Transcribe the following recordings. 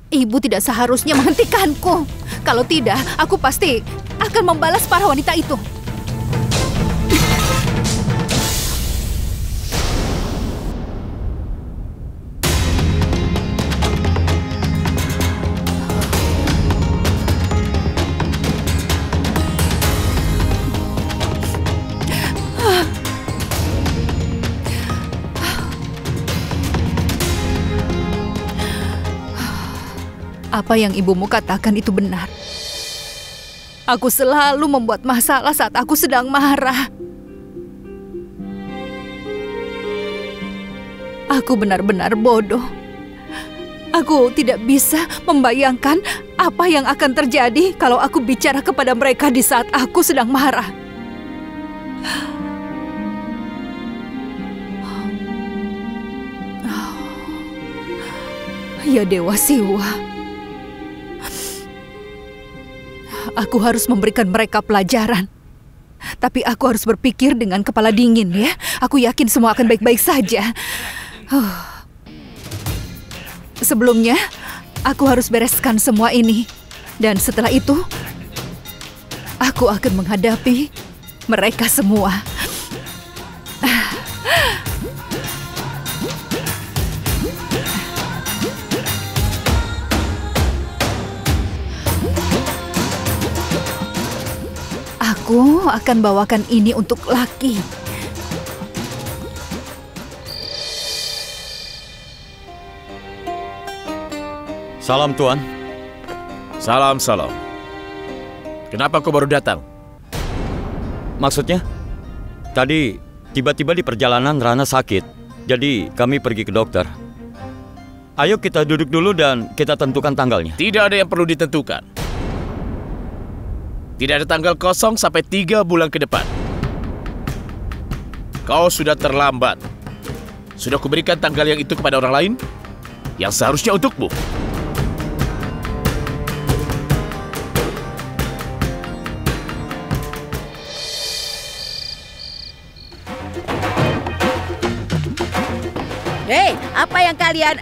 Ibu tidak seharusnya menghentikanku. Kalau tidak, aku pasti akan membalas para wanita itu. Apa yang ibumu katakan itu benar. Aku selalu membuat masalah saat aku sedang marah. Aku benar-benar bodoh. Aku tidak bisa membayangkan apa yang akan terjadi kalau aku bicara kepada mereka di saat aku sedang marah. Ya Dewa Siwa. Aku harus memberikan mereka pelajaran. Tapi aku harus berpikir dengan kepala dingin ya. Aku yakin semua akan baik-baik saja. Sebelumnya, aku harus bereskan semua ini. Dan setelah itu, aku akan menghadapi mereka semua. Aku akan bawakan ini untuk Laki. Salam, Tuan. Salam. Kenapa kau baru datang? Maksudnya? Tadi tiba-tiba di perjalanan Rana sakit. Jadi kami pergi ke dokter. Ayo kita duduk dulu dan kita tentukan tanggalnya. Tidak ada yang perlu ditentukan. Tidak ada tanggal kosong sampai 3 bulan ke depan. Kau sudah terlambat. Sudah kuberikan tanggal yang itu kepada orang lain yang seharusnya untukmu. Hei, apa yang kalian...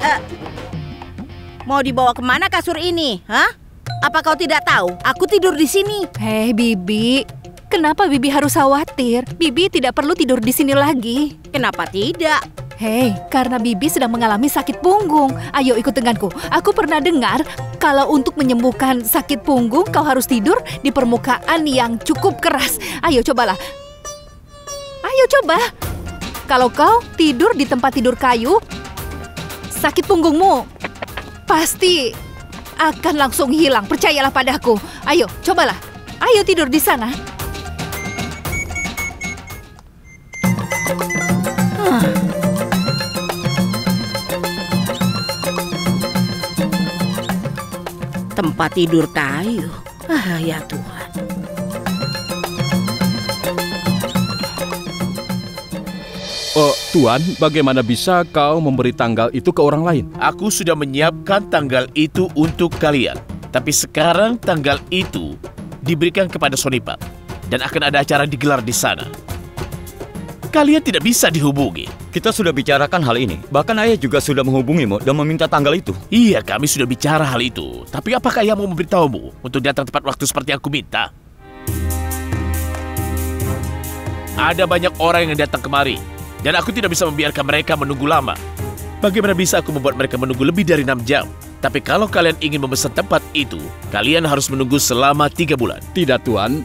mau dibawa kemana kasur ini? Hah? Apa kau tidak tahu? Aku tidur di sini. Hei, Bibi. Kenapa Bibi harus khawatir? Bibi tidak perlu tidur di sini lagi. Kenapa tidak? Hei, karena Bibi sedang mengalami sakit punggung. Ayo ikut denganku. Aku pernah dengar kalau untuk menyembuhkan sakit punggung kau harus tidur di permukaan yang cukup keras. Ayo cobalah. Ayo coba. Kalau kau tidur di tempat tidur kayu, sakit punggungmu pasti akan langsung hilang. Percayalah padaku. Ayo, cobalah. Ayo tidur di sana. Tempat tidur kayu. Ya Tuhan. Tuan, bagaimana bisa kau memberi tanggal itu ke orang lain? Aku sudah menyiapkan tanggal itu untuk kalian. Tapi sekarang tanggal itu diberikan kepada Sonipat. Dan akan ada acara digelar di sana. Kalian tidak bisa dihubungi. Kita sudah bicarakan hal ini. Bahkan ayah juga sudah menghubungimu dan meminta tanggal itu. Iya, kami sudah bicara hal itu. Tapi apakah ayah mau memberitahumu untuk datang tepat waktu seperti yang aku minta? Ada banyak orang yang datang kemari. Dan aku tidak bisa membiarkan mereka menunggu lama. Bagaimana bisa aku membuat mereka menunggu lebih dari 6 jam? Tapi kalau kalian ingin memesan tempat itu, kalian harus menunggu selama 3 bulan. Tidak, Tuan.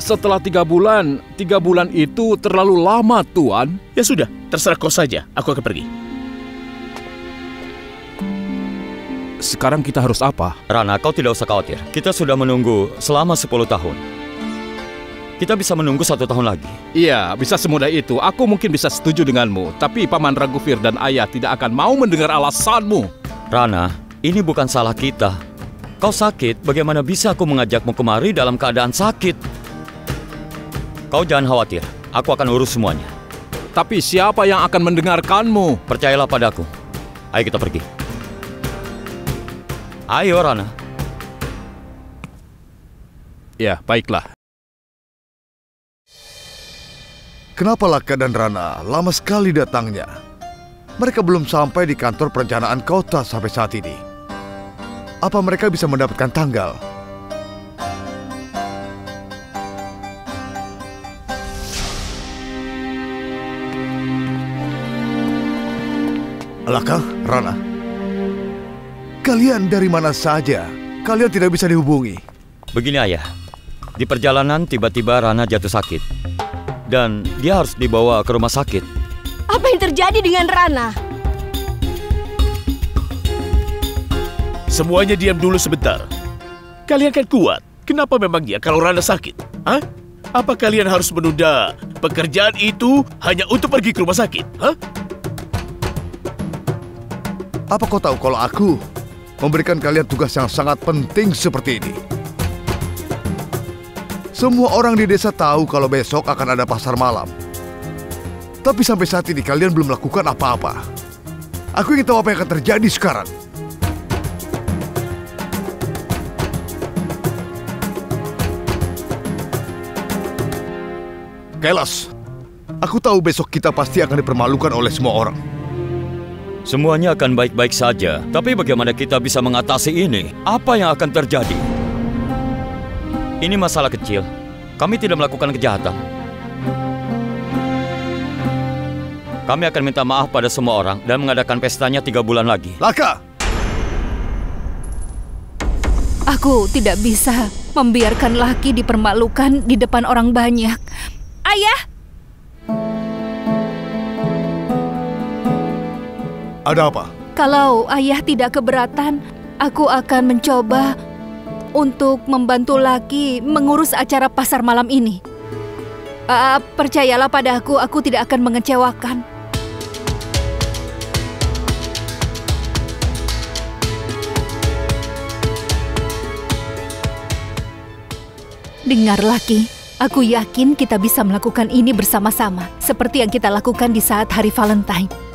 Setelah 3 bulan, 3 bulan itu terlalu lama, Tuan. Ya sudah, terserah kau saja. Aku akan pergi. Sekarang kita harus apa? Rana, kau tidak usah khawatir. Kita sudah menunggu selama 10 tahun. Kita bisa menunggu 1 tahun lagi. Iya, bisa semudah itu. Aku mungkin bisa setuju denganmu. Tapi Paman Raghufir dan ayah tidak akan mau mendengar alasanmu. Rana, ini bukan salah kita. Kau sakit, bagaimana bisa aku mengajakmu kemari dalam keadaan sakit? Kau jangan khawatir, aku akan urus semuanya. Tapi siapa yang akan mendengarkanmu? Percayalah padaku. Ayo kita pergi. Ayo, Rana. Ya, baiklah. Kenapa Laka dan Rana lama sekali datangnya? Mereka belum sampai di kantor perencanaan kota sampai saat ini. Apa mereka bisa mendapatkan tanggal? Laka, Rana. Kalian dari mana saja? Kalian tidak bisa dihubungi. Begini ayah, di perjalanan tiba-tiba Rana jatuh sakit. Dan dia harus dibawa ke rumah sakit. Apa yang terjadi dengan Rana? Semuanya diam dulu sebentar. Kalian kan kuat. Kenapa memangnya kalau Rana sakit? Hah? Apa kalian harus menunda pekerjaan itu hanya untuk pergi ke rumah sakit? Hah? Apa kau tahu kalau aku memberikan kalian tugas yang sangat penting seperti ini? Semua orang di desa tahu kalau besok akan ada pasar malam. Tapi sampai saat ini kalian belum melakukan apa-apa. Aku ingin tahu apa yang akan terjadi sekarang. Kailas, aku tahu besok kita pasti akan dipermalukan oleh semua orang. Semuanya akan baik-baik saja. Tapi bagaimana kita bisa mengatasi ini? Apa yang akan terjadi? Ini masalah kecil. Kami tidak melakukan kejahatan. Kami akan minta maaf pada semua orang dan mengadakan pestanya 3 bulan lagi. Laka! Aku tidak bisa membiarkan Laki dipermalukan di depan orang banyak. Ayah! Ada apa? Kalau ayah tidak keberatan, aku akan mencoba untuk membantu Laki mengurus acara pasar malam ini. Percayalah padaku, aku tidak akan mengecewakan. Dengar Laki, aku yakin kita bisa melakukan ini bersama-sama, seperti yang kita lakukan di saat hari Valentine.